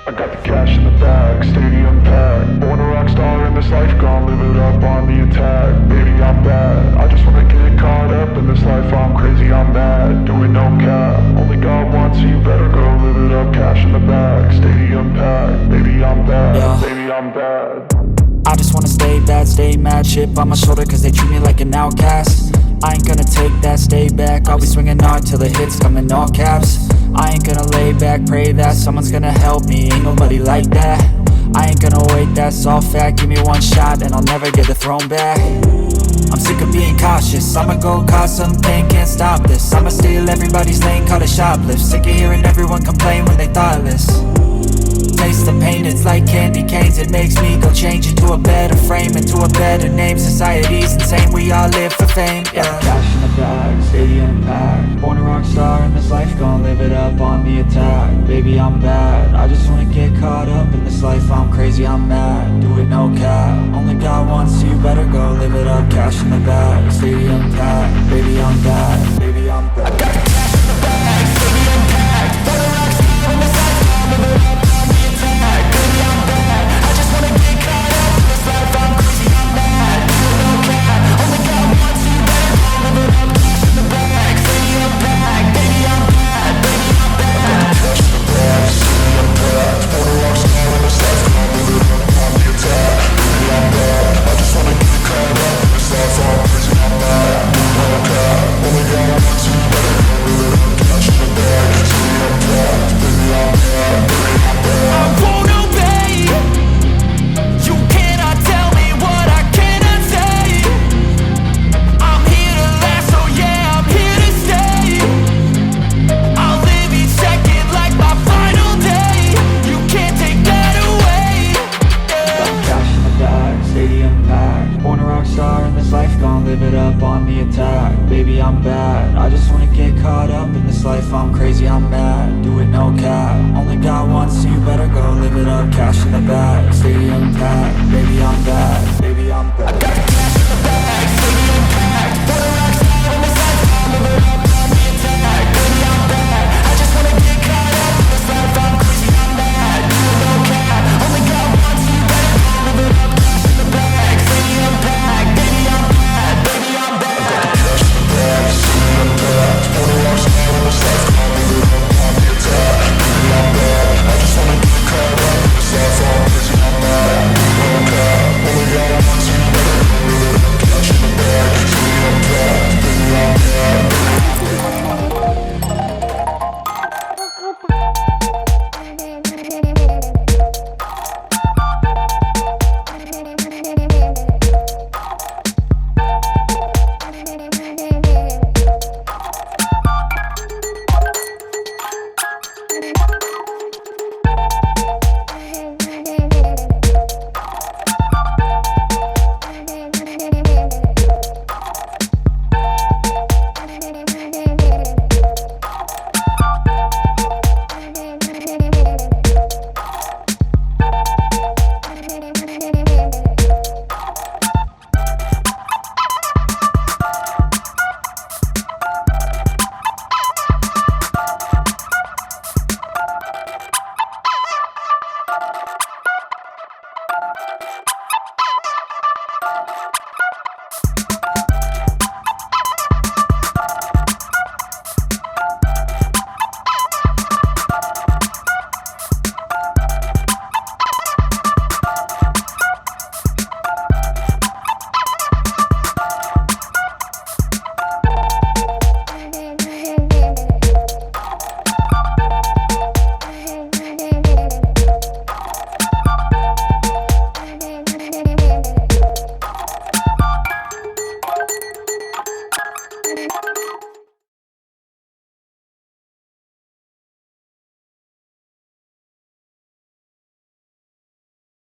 I got the cash in the bag, stadium packed. Born a rock star in this life, gon' live it up on the attack. Baby, I'm bad, I just wanna get caught up in this life. I'm crazy, I'm mad, doing no cap. Only got one, so you better go live it up. Cash in the bag, stadium packed. Baby, I'm bad, yeah. Baby, I'm bad. I just wanna stay bad, stay mad. Chip on my shoulder cause they treat me like an outcast. I ain't gonna take that, stay back. I'll be swinging hard till the hits come in all caps. I ain't gonna lay back, pray that someone's gonna help me. Ain't nobody like that. I ain't gonna wait, that's all fact. Give me one shot and I'll never get the throne back. I'm sick of being cautious, I'ma go cause something, can't stop this. I'ma steal everybody's lane, call it shoplift. Sick of hearing everyone complain when they thoughtless. Taste the pain, it's like candy canes. It makes me go change into a better frame, into a better name. Society's insane, we all live for fame, yeah. Cash in the bag, stadium packed. Born a rock star in this life, gon' live it up on the attack. Baby, I'm bad, I just wanna get caught up in this life. I'm crazy, I'm mad, do it no cap. Only got one, so you better go live it up. Cash in the bag, stadium packed. Baby, I'm bad, baby, I'm bad. I got the cash in the bag, stadium packed. Born a rock star in this life, gon' live it up. Baby, I'm bad, I just wanna get caught up in this life. I'm crazy, I'm mad, do it no cap. Only got one, so you better go live it up. Cash in the bag, stadium packed. Baby, I'm bad, baby, I'm bad. I got